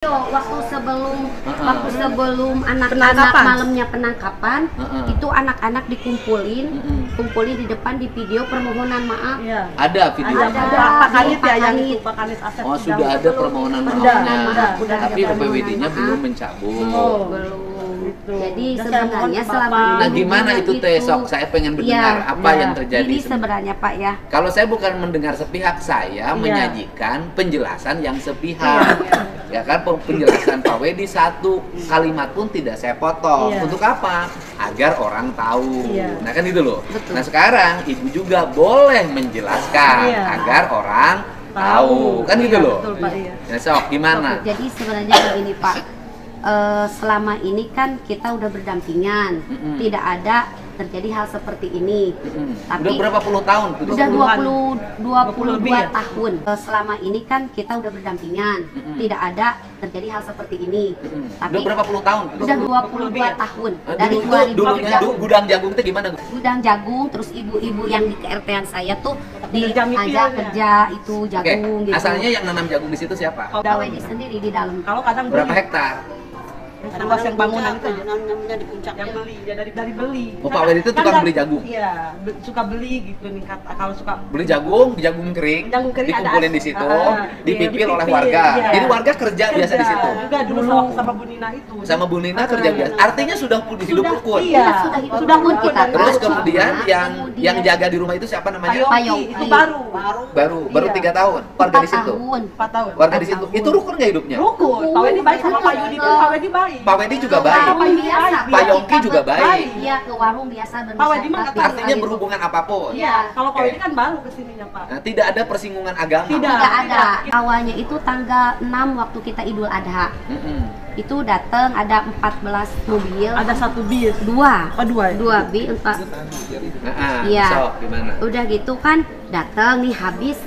Waktu sebelum anak-anak malamnya penangkapan, itu anak-anak kumpulin di depan di video permohonan maaf. Ya. Ada video. Pak Kanit ya yang itu, Pak Kanit Asep. Oh, sudah ada permohonan maafnya. Tapi PWD-nya belum mencabut. Belum. Jadi sebenarnya selama ini nah gimana itu Tesok? Saya pengen mendengar apa yang terjadi. Jadi sebenarnya Pak ya. Kalau saya bukan mendengar sepihak, saya menyajikan penjelasan yang sepihak. Ya kan, penjelasan Pak Wedi satu kalimat pun tidak saya potong. Untuk apa? Agar orang tahu. Nah kan itu loh. Betul. Nah sekarang Ibu juga boleh menjelaskan agar orang tahu. Kan gitu loh. Betul, Pak. Nah sok gimana? Jadi sebenarnya begini Pak. Selama ini kan kita udah berdampingan, tidak ada terjadi hal seperti ini. Tapi udah berapa puluh tahun? Udah 22 tahun. Selama ini kan kita udah berdampingan, tidak ada terjadi hal seperti ini. Tapi udah berapa puluh tahun? Udah 22 tahun. Dari dulunya gudang jagung itu gimana? Gudang jagung, terus ibu-ibu yang di KRT-an saya tuh diajak kerja itu jagung gitu. Asalnya yang nanam jagung di situ siapa? Pak Wedi sendiri di dalam. Kalau kadang berapa hektar? Luas yang bangunan itu aja. Namanya di puncak. Yang beli, ya dari beli. Oh, Pak Wedi itu tukang beli jagung? Iya, suka beli gitu nih. Kalau suka beli jagung kering, dikumpulin di situ, dipipil oleh warga. Jadi warga kerja biasa di situ. Juga dulu sama Bu Nina itu. Sama Bu Nina kerja biasa. Artinya sudah hidup rukun. Iya, sudah pun kita. Terus kemudian yang jaga di rumah itu siapa namanya? Payong. Itu baru 3 tahun. Warga di situ. 4 tahun. Warga di situ. Itu rukun nggak hidupnya? Rukun. Pak Wedi baik sama Pak Yudi pun Pak Wedi baik. Pak Wedi juga baik. Pak Yongki juga baik. Iya, ke warung biasa Pak Wedi mah artinya berhubungan apapun. Iya, kalau Pak Wedi kan baru kesininya Pak. Nah, tidak ada persinggungan agama. Tidak ada. Awalnya itu tanggal 6 waktu kita Idul Adha. Itu datang ada 14 mobil. Ada 1 bis. 2. Oh, 2. 2 bis 4. Iya. So, gimana? Udah gitu kan datang nih habis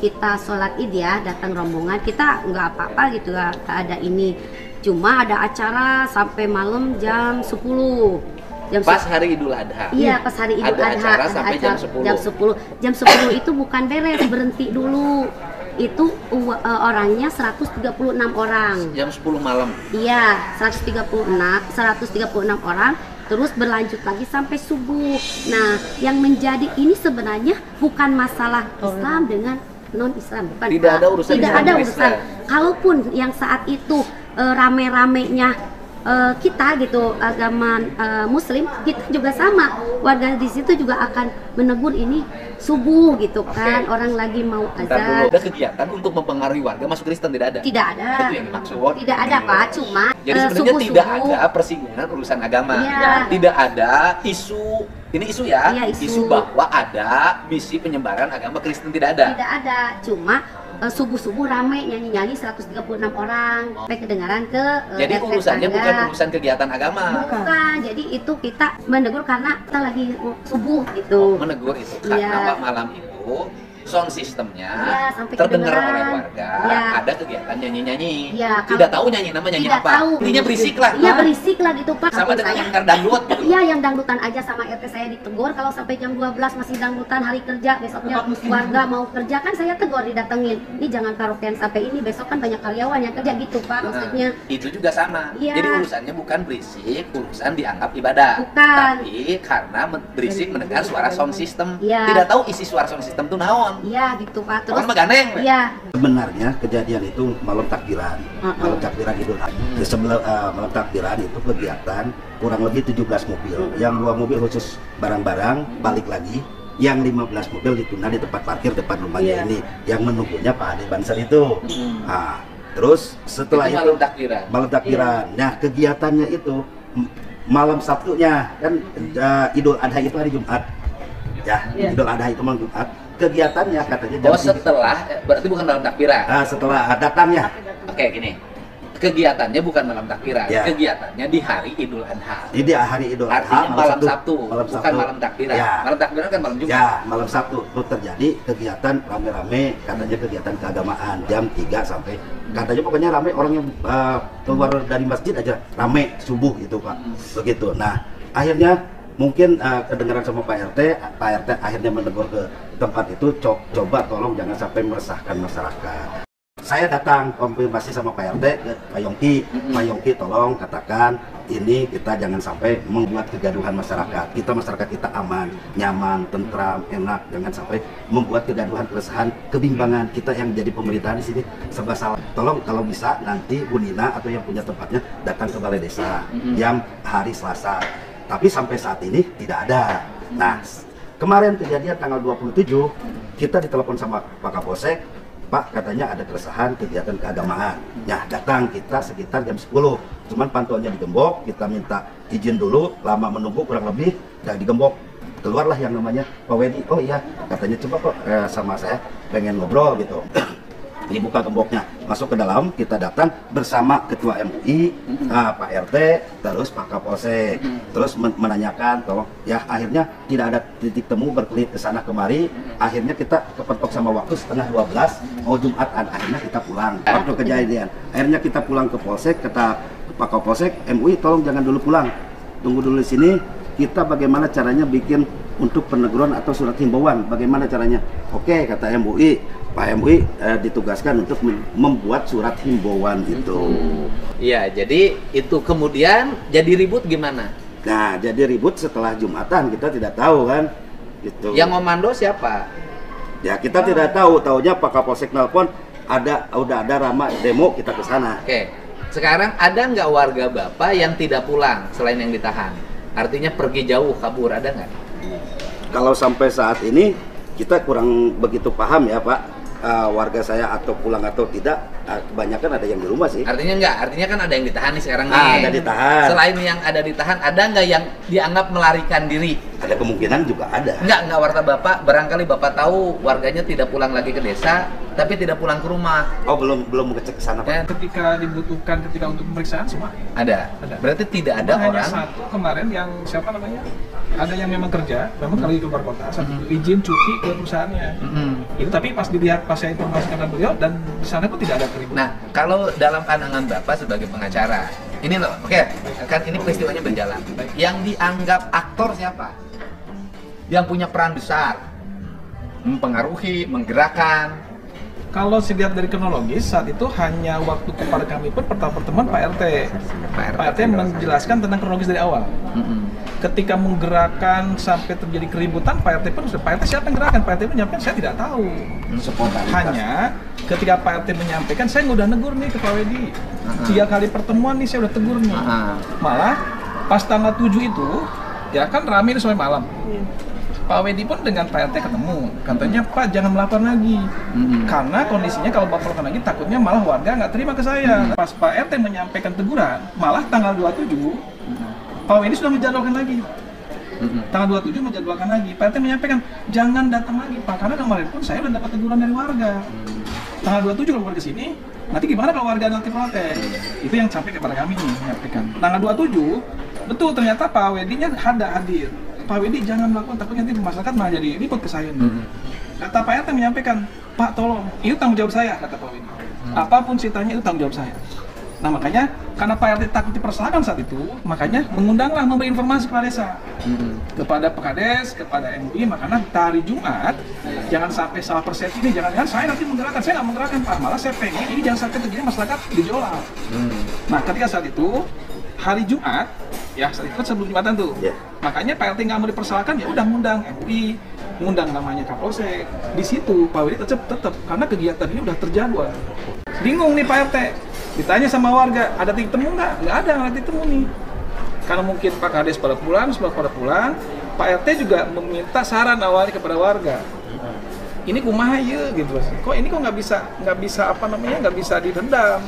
kita sholat Id ya, datang rombongan. Kita nggak apa-apa gitu, nggak ada ini. Cuma ada acara sampai malam jam 10. Pas hari Idul Adha. Iya, pas hari Idul Adha. Ada acara sampai jam 10. Jam 10 itu bukan beres, berhenti dulu. Itu orangnya 136 orang. Jam 10 malam. Iya, 136 orang. Terus berlanjut lagi sampai subuh. Nah, yang menjadi ini sebenarnya bukan masalah Islam dengan non-Islam, bukan. Tidak ada urusan. Tidak ada urusan. Kalaupun yang saat itu rame-ramenya kita gitu agama Muslim, kita juga sama, warga di situ juga akan menegur ini subuh gitu kan, orang lagi mau azan. Ada kegiatan untuk mempengaruhi warga masuk Kristen, tidak ada? Tidak ada. Itu yang dimaksud? Tidak ada Pak, cuma jadi sebenarnya tidak ada persinggungan urusan agama. Tidak ada isu, ini isu ya, isu bahwa ada misi penyebaran agama Kristen, tidak ada? Tidak ada, cuma subuh-subuh rame nyanyi-nyanyi 136 orang sampai kedengaran ke jadi urusannya bukan urusan kegiatan agama. Bukan, jadi itu kita menegur karena kita lagi subuh gitu. Menegur itu karena malam itu sound sistemnya terdengar oleh warga, ada kegiatan nyanyi-nyanyi. Tidak tahu nyanyi nama nyanyi apa. Intinya berisik lah. Iya, berisik lah gitu Pak. Sama dengan yang dangdut gitu. Iya, yang dangdutan aja sama RT saya ditegur. Kalau sampai jam 12 masih dangdutan hari kerja, besoknya warga mau kerja kan saya tegur, didatengin. Ini jangan karaokean sampai ini, besok kan banyak karyawan yang kerja gitu Pak, maksudnya. Itu juga sama. Jadi urusannya bukan berisik, urusan dianggap ibadah. Bukan. Tapi karena berisik mendengar suara sound system. Tidak tahu isi suara sound system itu naon. Iya gitu Pak. Terus iya. Sebenarnya kejadian itu malam takbiran. Malam takbiran Idul Adha. Sebelum malam takbiran itu kegiatan kurang lebih 17 mobil. Yang 2 mobil khusus barang-barang balik lagi. Yang 15 mobil ditunda di tempat parkir depan rumahnya ini. Yang menunggunya Pak Ade Banser itu. Nah, terus setelah itu malam takbiran. Nah, kegiatannya itu malam Sabtunya kan Idul Adha itu hari Jumat. Ya, Idul Adha itu malam Jumat. Kegiatannya katanya setelah, berarti bukan malam takbiran. Setelah datangnya. Oke, gini. Kegiatannya bukan malam takbiran, kegiatannya di hari Idul Adha. Jadi hari Idul Adha, artinya malam Sabtu, bukan malam takbiran. Malam takbiran kan malam Jumat. Ya, malam Sabtu itu terjadi kegiatan rame-rame, katanya kegiatan keagamaan jam 3 sampai katanya pokoknya rame, orang yang keluar dari masjid aja rame subuh gitu Pak. Begitu. Nah, akhirnya mungkin kedengaran sama Pak RT akhirnya menegur ke tempat itu, coba tolong jangan sampai meresahkan masyarakat. saya datang konfirmasi sama Pak RT ke Pak Yongki. Pak Yongki tolong katakan ini kita jangan sampai membuat kegaduhan masyarakat. Masyarakat kita aman, nyaman, tentram, enak, jangan sampai membuat kegaduhan, keresahan, kebimbangan. Kita yang jadi pemerintahan di sini serba salah. Tolong kalau bisa nanti Bu Nina atau yang punya tempatnya datang ke Balai Desa jam hari Selasa. Tapi sampai saat ini tidak ada. Nah, kemarin kejadian tanggal 27 kita ditelepon sama Pak Kapolsek, Pak katanya ada keresahan kegiatan keagamaan. Nah, datang kita sekitar jam 10. Cuman pantauannya digembok, kita minta izin dulu, lama menunggu kurang lebih, dan digembok. Keluarlah yang namanya Pak Wedi. Oh iya, katanya coba kok sama saya pengen ngobrol gitu. Dibuka gemboknya, masuk ke dalam, kita datang bersama Ketua MUI, Pak RT, terus Pak Kapolsek, terus menanyakan, tolong, ya akhirnya tidak ada titik temu, berkelit ke sana kemari, akhirnya kita kepentok sama waktu setengah 12, mau Jumatan, akhirnya kita pulang. Waktu kejadian, akhirnya kita pulang ke Polsek, kata Pak Kapolsek, MUI tolong jangan dulu pulang, tunggu dulu di sini, kita bagaimana caranya bikin untuk peneguran atau surat himbauan, bagaimana caranya? Oke, kata MUI. Pak MUI ditugaskan untuk membuat surat himbauan itu. Iya, jadi itu kemudian jadi ribut gimana? Nah, jadi ribut setelah Jumatan, kita tidak tahu kan. Gitu. Yang komando siapa? Ya kita tidak tahu, taunya Pak Kapolsek nelpon udah ada Rama demo, kita ke sana. Oke. Sekarang ada nggak warga Bapak yang tidak pulang selain yang ditahan? Artinya pergi jauh, kabur, ada nggak? Kalau sampai saat ini kita kurang begitu paham ya Pak. Warga saya atau pulang atau tidak, kebanyakan ada yang di rumah sih. Artinya enggak, artinya kan ada yang ditahan nih sekarang nih. Ada ditahan. Selain yang ada ditahan, ada nggak yang dianggap melarikan diri? Ada kemungkinan juga ada. Enggak warta Bapak, barangkali Bapak tahu warganya tidak pulang lagi ke desa, tapi tidak pulang ke rumah. Oh belum ngecek ke sana Pak. Ketika dibutuhkan ketika untuk pemeriksaan semua Ada. Berarti tidak ada hanya orang. satu kemarin yang siapa namanya? Ada yang memang kerja, memang lagi keluar kota, satu izin cuti ke perusahaannya. Itu tapi pas dilihat, pas saya informasikan ke beliau, dan di sana pun tidak ada keributan. Nah, kalau dalam pandangan Bapak sebagai pengacara, ini loh, oke, kan ini peristiwanya berjalan. Yang dianggap aktor siapa? Yang punya peran besar, mempengaruhi, menggerakkan. Kalau dilihat dari kronologis, saat itu hanya waktu kepada kami pun pertama pertemuan Pak RT. Pak RT menjelaskan tentang kronologis dari awal. Ketika menggerakkan sampai terjadi keributan, Pak RT pun Pak RT siapa yang gerakan? Pak RT menyampaikan saya tidak tahu. Hanya ketika Pak RT menyampaikan, saya udah negur nih ke Pak Wedi. 3 kali pertemuan nih saya udah tegur nih. Malah pas tanggal 7 itu, ya kan rame sampai malam. Pak Wedi pun dengan Pak RT ketemu, katanya Pak jangan melakukan lagi, karena kondisinya kalau Bapak lakukan lagi takutnya malah warga nggak terima ke saya. Pas Pak RT menyampaikan teguran, malah tanggal 27 Pak Wedi sudah menjadwalkan lagi. Tanggal 27 menjadwalkan lagi, Pak RT menyampaikan jangan datang lagi Pak, karena kemarin pun saya udah dapat teguran dari warga. Tanggal 27 kalau warga kesini, nanti gimana kalau warga nanti protes? Itu yang sampai kepada kami nih menyampaikan. Tanggal 27 betul ternyata Pak Wedi-nya hadir. Pak Wedi jangan melakukan, takutnya nanti masyarakat malah jadi ribut ke saya. Kata Pak RT menyampaikan, Pak tolong, itu tanggung jawab saya, kata Pak Wedi. Apapun ceritanya itu tanggung jawab saya. Nah makanya, karena Pak RT takut dipersalahkan saat itu, makanya mengundanglah, memberi informasi kepada desa. Kepada Pak Kades, kepada MUI, makanya hari Jumat, jangan sampai salah persepsi ini, jangan-jangan saya nanti menggerakkan, saya nggak menggerakkan Pak, malah saya pengen ini jangan sampai terjadi masyarakat gejolak. Nah ketika saat itu, hari Jumat, ya saat itu sebelum Jumatan tuh, makanya Pak RT nggak mau dipersalahkan, ya udah ngundang MUI, ngundang namanya Kapolsek. Di situ Pak Wedi tetap karena kegiatan ini udah terjadwal. Bingung nih Pak RT, ditanya sama warga, ada titik temu nggak? Nggak ada titik temu nih. Karena mungkin Pak Kades pada pulang, semua pada pulang, Pak RT juga meminta saran awalnya kepada warga. Ini kumaha ya gitu, kok ini kok nggak bisa apa namanya, nggak bisa direndam.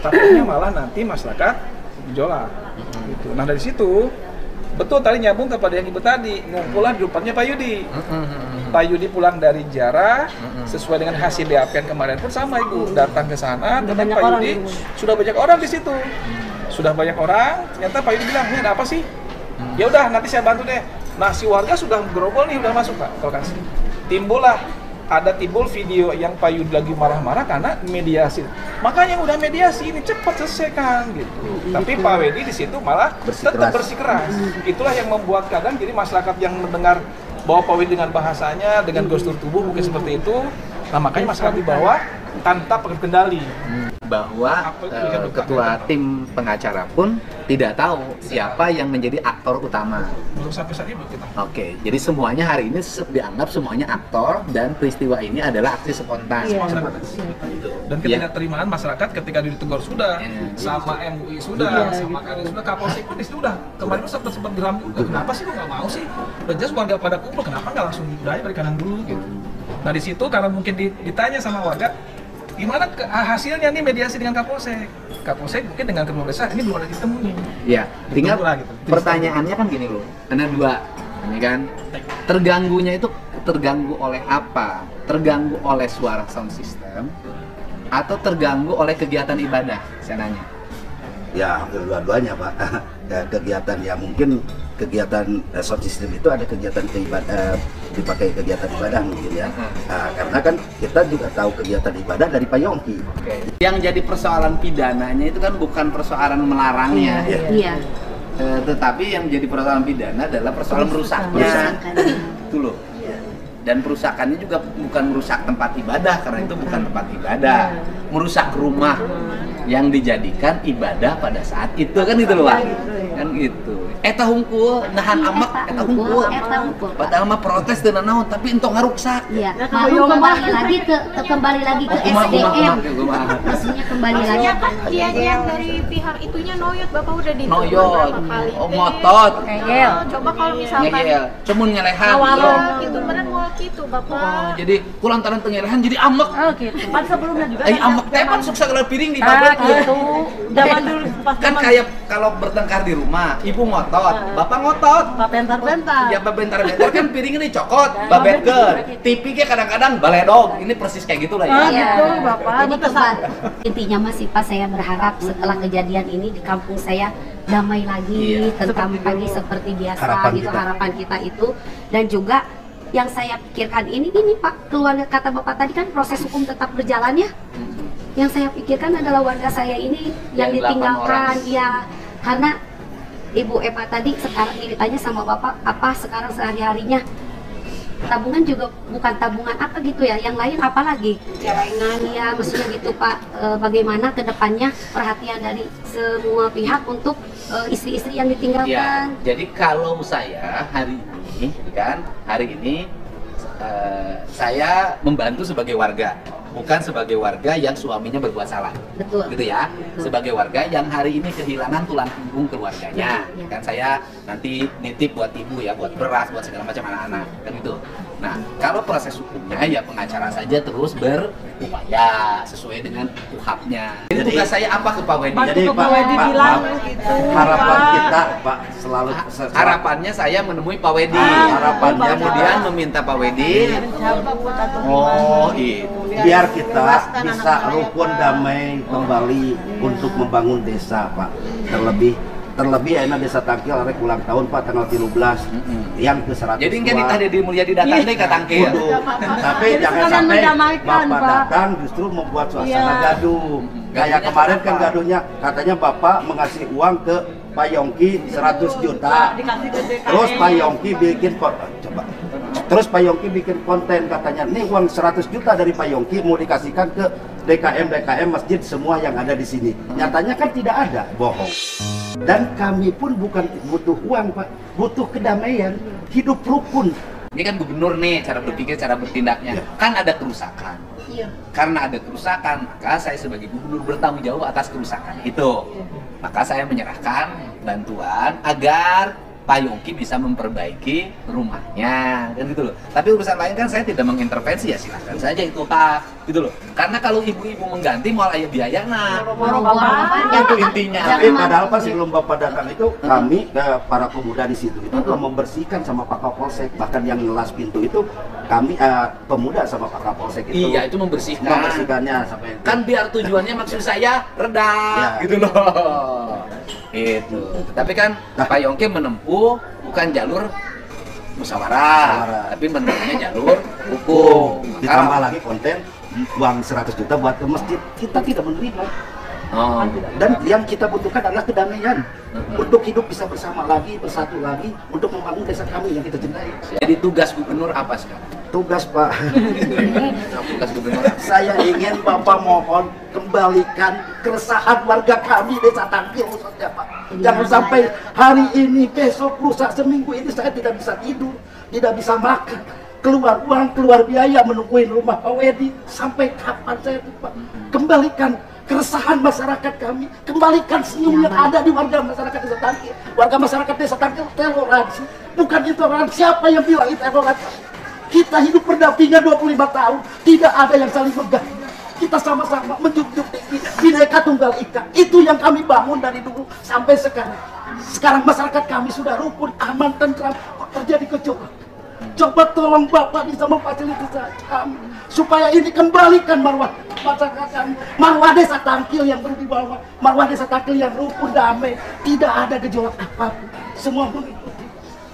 Takutnya malah nanti masyarakat gejolak. Gitu. Nah dari situ betul tadi nyambung kepada yang ibu tadi, ngumpullah di depannya Pak Yudi. Pak Yudi pulang dari Jara sesuai dengan hasil BAP kemarin pun sama ibu datang ke sana, dan Pak Yudi sudah banyak orang di situ. Sudah banyak orang, ternyata Pak Yudi bilang, "Ini ada apa sih?" Ya udah nanti saya bantu deh. Nah si warga sudah gerobol nih, udah masuk Pak, lokasi. Timbul video yang Pak Yudi lagi marah-marah karena mediasi. Makanya udah mediasi ini cepat selesaikan gitu. Tapi Pak Wedi di situ malah tetap bersikeras. Itulah yang membuat kadang jadi masyarakat yang mendengar bahwa Pak Wedi dengan bahasanya, dengan gestur tubuh mungkin seperti itu. Nah makanya masyarakat di bawah tanpa terkendali. Bahwa Apa itu yang luka? ketua tim pengacara pun tidak tahu siapa yang menjadi aktor utama. Belum sampai saat itu kita. Oke, jadi semuanya hari ini dianggap semuanya aktor dan peristiwa ini adalah aksi spontan. Dan ketidakterimaan masyarakat ketika ditegur sudah, sama MUI sudah, sama KRI sudah, Kapolsek pun sudah. Kemarin sempat geram juga. Kenapa sih lu nggak mau sih? Udah jelas warga pada kumpul, kenapa nggak langsung udah aja beri kanan dulu gitu. Nah di situ karena mungkin ditanya sama warga, gimana hasilnya nih mediasi dengan Kapolsek? Kapolsek mungkin dengan kedua desa ini belum ada ditemu nih. Ya, tinggal Ditunggulah gitu. pertanyaannya kan gini loh, ada dua, ini kan terganggunya itu terganggu oleh apa? Terganggu oleh suara sound system atau terganggu oleh kegiatan ibadah? Saya nanya. Ya hampir dua-duanya Pak. Ya, kegiatan ya mungkin kegiatan sound system itu ada kegiatan ibadah, dipakai kegiatan ibadah mungkin ya. Nah, karena kan kita juga tahu kegiatan ibadah dari Pak Yongki. Oke. Yang jadi persoalan pidananya itu kan bukan persoalan melarangnya, Iya. tetapi yang jadi persoalan pidana adalah persoalan merusaknya. Itu loh. Dan perusakannya juga bukan merusak tempat ibadah karena itu bukan tempat ibadah, merusak rumah yang dijadikan ibadah pada saat itu kan itu loh Pak. Kan gitu. Eta hungkul nahan amak eta hungkul. Padahal mah protes teu naon tapi entong ngaruksak. Iya, lalu kembali lagi ke SDM. Maksudnya kembali lagi. Maksudnya kan dia yang dari pihak itunya noyot, Bapak udah ditegur Noyot, berapa kali. oh ngotot, Coba kalau misalkan ngeyel, cuman nyelehan. itu bener mau gitu, Bapak. Jadi kulantaran tengelehan jadi amek. Kan sebelumnya juga Ai amek teh pan sukses gelar piring di babet gitu. Zaman dulu pas kan kayak kalau bertengkar di rumah, ibu ngotot, bapak ngotot. Pak bentar-bentar. Ya bentar-bentar kan piringnya dicokot, babetkeun. TV ge kadang-kadang baledog. Ini persis kayak gitulah ya. Gitu, Bapak. Jadi intinya masih Pak, saya berharap setelah kejadian ini di kampung saya damai lagi, tentram lagi seperti biasa harapan kita itu. Dan juga yang saya pikirkan ini Pak, keluarga kata Bapak tadi kan proses hukum tetap berjalan ya. Yang saya pikirkan adalah warga saya ini yang ditinggalkan ya, karena Ibu Eva tadi sekarang ditanya sama Bapak apa sekarang sehari-harinya tabungan juga bukan tabungan apa gitu ya, yang lain apalagi celengan ya, maksudnya gitu Pak. Bagaimana kedepannya perhatian dari semua pihak untuk istri-istri yang ditinggalkan. Ya, jadi kalau saya hari ini saya membantu sebagai warga, bukan sebagai warga yang suaminya berbuat salah. Betul. Gitu ya. Betul. Sebagai warga yang hari ini kehilangan tulang punggung keluarganya. Ya. Kan saya nanti nitip buat ibu ya, buat beras, buat segala macam anak-anak, kan gitu. Nah, kalau proses hukumnya ya pengacara saja terus berupaya sesuai dengan UHAP-nya. Jadi tugas saya apa ke Pak Wedi? Jadi Pak Pak, Wedi bilang gitu, harapan Pak. kita Pak selalu Harapannya saya menemui Pak Wedi. Harapannya kemudian meminta Pak Wedi. Oh, itu. biar kita bisa rukun damai kembali untuk membangun desa Pak. Terlebih enak desa Tangkil arek ulang tahun Pak tanggal 13 yang ke 100. Jadi kan tadi di mulia didatang deh ke Tangkil. Tapi jangan sampai Bapak datang justru membuat suasana gaduh. Kayak kemarin kan gaduhnya katanya Bapak mengasih uang ke Pak Yongki 100 juta. Dikasih ke DKM. Terus Pak Yongki bikin Terus Pak Yongki bikin konten katanya, nih uang 100 juta dari Pak Yongki mau dikasihkan ke DKM masjid semua yang ada di sini. Nyatanya kan tidak ada, bohong. Dan kami pun bukan butuh uang Pak, butuh kedamaian, hidup rukun. Ini kan gubernur nih cara berpikir, cara bertindaknya. Kan ada kerusakan. Karena ada kerusakan, maka saya sebagai gubernur bertanggung jawab atas kerusakan itu. Maka saya menyerahkan bantuan agar Pak Yongki bisa memperbaiki rumahnya, kan gitu loh. Tapi urusan lain kan saya tidak mengintervensi, ya silahkan saja itu Pak, gitu loh. Karena kalau ibu-ibu mengganti mau aya biayana, itu intinya. Tapi padahal Pak sebelum Bapak datang itu kami para pemuda di situ itu telah membersihkan sama Pak Kapolsek, bahkan yang ngelas pintu itu kami pemuda sama Pak Kapolsek itu. Iya, itu membersihkannya sampai kan biar tujuannya maksud saya reda, gitu loh. Itu. Tapi kan Pak Yongki menempuh bukan jalur musyawarah, tapi menempuhnya jalur hukum. Ditambah lagi konten uang 100 juta buat ke masjid, kita tidak menerima. Dan yang kita butuhkan adalah kedamaian untuk hidup bisa bersama lagi, bersatu lagi, untuk membangun desa kami yang kita cintai. Jadi tugas gubernur apa sekarang? tugas Pak. Tugas gubernur. Saya ingin Bapak mohon kembalikan keresahan warga kami Desa Tangkil khususnya Pak. Jangan sampai hari ini, besok, lusa, seminggu ini saya tidak bisa tidur, tidak bisa makan, keluar uang, keluar biaya menungguin rumah Pak Wedi. Sampai kapan saya itu Pak? Kembalikan keresahan masyarakat kami, kembalikan senyum yang ada di warga masyarakat Desa Tangkil. Warga masyarakat Desa Tangkil toleransi, bukan intoleransi. Siapa yang bilang itu toleransi? Kita hidup berdampingan 25 tahun, tidak ada yang saling mengganggu. Kita sama-sama menjunjung tinggi Bhinneka Tunggal Ika. Itu yang kami bangun dari dulu sampai sekarang. Sekarang masyarakat kami sudah rukun, aman, tentram, terjadi gejolak. Coba tolong Bapak bisa memfasilitasi kami supaya ini kembalikan marwah masyarakat kami, marwah Desa Tangkil yang berwibawa, marwah Desa Tangkil yang rukun, damai, tidak ada gejolak apapun, semua mengikuti.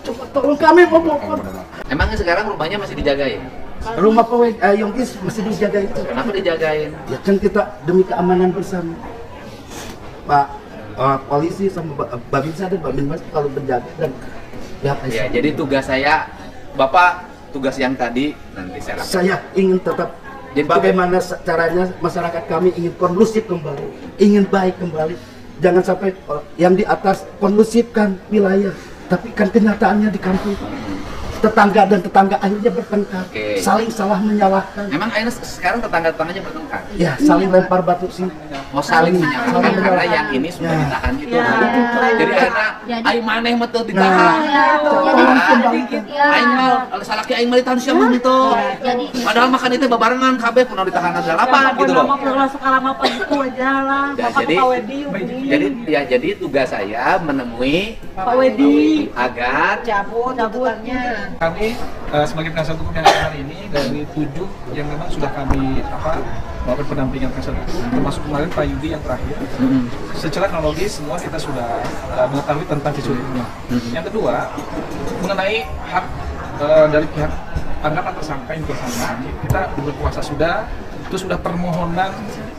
Coba tolong kami memohon. Emangnya sekarang rumahnya masih dijagain? Rumah Pak Yongkis masih dijaga itu. Kenapa dijagain? Ya kan kita demi keamanan bersama. Pak polisi sama Babinsa dan Babinmas kalau menjaga dan Ya, jadi tugas saya, Bapak tugas yang tadi nanti saya lakukan. saya ingin tetap Jadi bagaimana caranya masyarakat kami ingin kondusif kembali, ingin baik kembali. Jangan sampai yang di atas kondusifkan wilayah, tapi kan kenyataannya di kampung tetangga dan tetangga akhirnya bertengkar, saling salah menyalahkan. Emang akhirnya sekarang tetangga-tetangganya bertengkar? Ya, saling lempar batu sih. Mau saling menyalahkan karena yang ini sudah ditahan itu. Jadi akhirnya aing maneh mah teu ditahan. Aing mah salaki aing mah ditahan siapa itu. Padahal makan itu babarengan kabeh kunaon ditahan dalapan gitu loh. Jadi tugas saya menemui Pak Wedi agar cabutnya. Kami sebagai penasihat hukum yang hari ini dari 7 yang memang sudah kami melakukan pendampingan penasihat hukum, termasuk kemarin Pak Yudi yang terakhir. Secara kronologis semua kita sudah mengetahui tentang sisi hukumnya. Yang kedua, mengenai hak dari pihak tanggapan tersangka yang bersangkutan, kita berkuasa itu sudah permohonan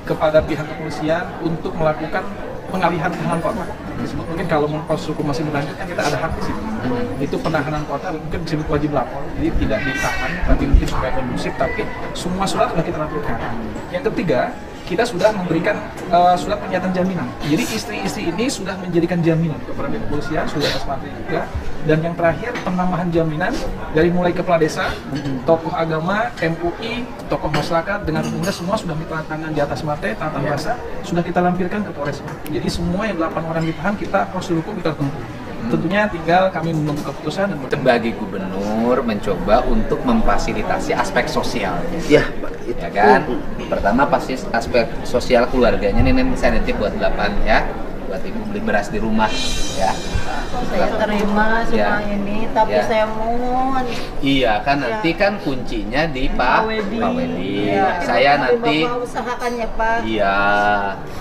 kepada pihak kepolisian untuk melakukan pengalihan tahanan kota. Mungkin kalau proses hukum masih berlanjut kan kita ada hak di situ. Itu penahanan kota mungkin disebut wajib lapor, jadi tidak ditahan tapi mungkin supaya kondusif, tapi semua surat sudah kita lakukan. Yang ketiga, kita sudah memberikan surat pernyataan jaminan. Jadi istri-istri ini sudah menjadikan jaminan kepada pihak kepolisian, sudah atas materi juga. Dan yang terakhir, penambahan jaminan dari mulai kepala desa, tokoh agama, MUI, tokoh masyarakat dengan umumnya semua sudah ditandatangan di atas materi, tata bahasa sudah kita lampirkan ke Polres. Jadi semua yang 8 orang ditahan kita prosedur hukum kita tempuh. Tentunya tinggal kami menunggu keputusan dan sebagai gubernur mencoba untuk memfasilitasi aspek sosial. Ya, Ya kan? Pertama pasti aspek sosial keluarganya ini saya nanti buat 8 ya. Buat ibu beli beras di rumah ya. Saya terima semua ini, tapi Ya. saya mohon. Iya kan nanti kan kuncinya di Pak Wedi. Saya nanti Bapak usahakan ya Pak. iya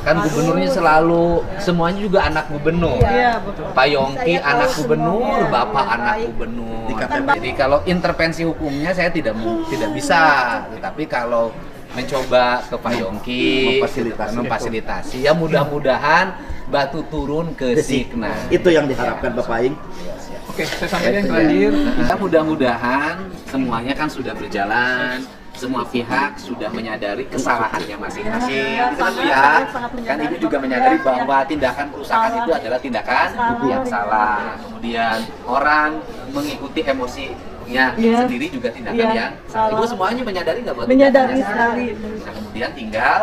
kan gubernurnya selalu semuanya juga anak gubernur. Iya, betul. Pak Yongki Saya tahu anak gubernur, semuanya. Bapak anak Baik. gubernur. Kan, Jadi kalau intervensi hukumnya saya tidak bisa, tetapi kalau mencoba ke Pak Yongki memfasilitasi ya mudah-mudahan batu turun ke Sikna. Itu yang diharapkan Bapak Aing. Oke, saya sampaikan yang terakhir. Kita mudah-mudahan semuanya kan sudah berjalan, semua pihak sudah menyadari kesalahannya masing-masing. Itu kan ya, kan Ibu juga menyadari bahwa tindakan perusahaan itu adalah tindakan yang salah. Kemudian orang mengikuti emosinya sendiri juga tindakan yang salah. Ibu semuanya menyadari nggak bahwa Menyadari tindakannya salah? sekali. Nah, kemudian tinggal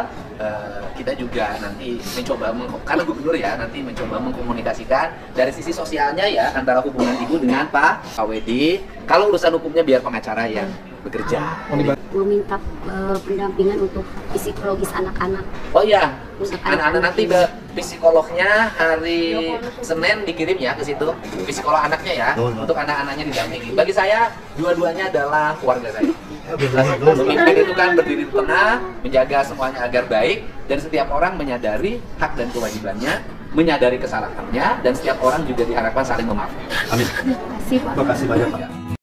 kita juga nanti mencoba karena gubernur ya nanti mencoba mengkomunikasikan dari sisi sosialnya ya antara hubungan ibu dengan Pak Wedi. Kalau urusan hukumnya biar pengacara yang bekerja. Meminta pendampingan untuk psikologis anak-anak. Oh iya, anak-anak nanti ke psikolognya hari Senin dikirim ya ke situ, psikolog anaknya ya, untuk anak-anaknya didampingi. Bagi saya dua-duanya adalah keluarga saya. Pemimpin itu kan berdiri di tengah, menjaga semuanya agar baik, dan setiap orang menyadari hak dan kewajibannya, menyadari kesalahannya, dan setiap orang juga diharapkan saling memaafkan. Amin. Terima kasih Pak. Terima kasih banyak Pak.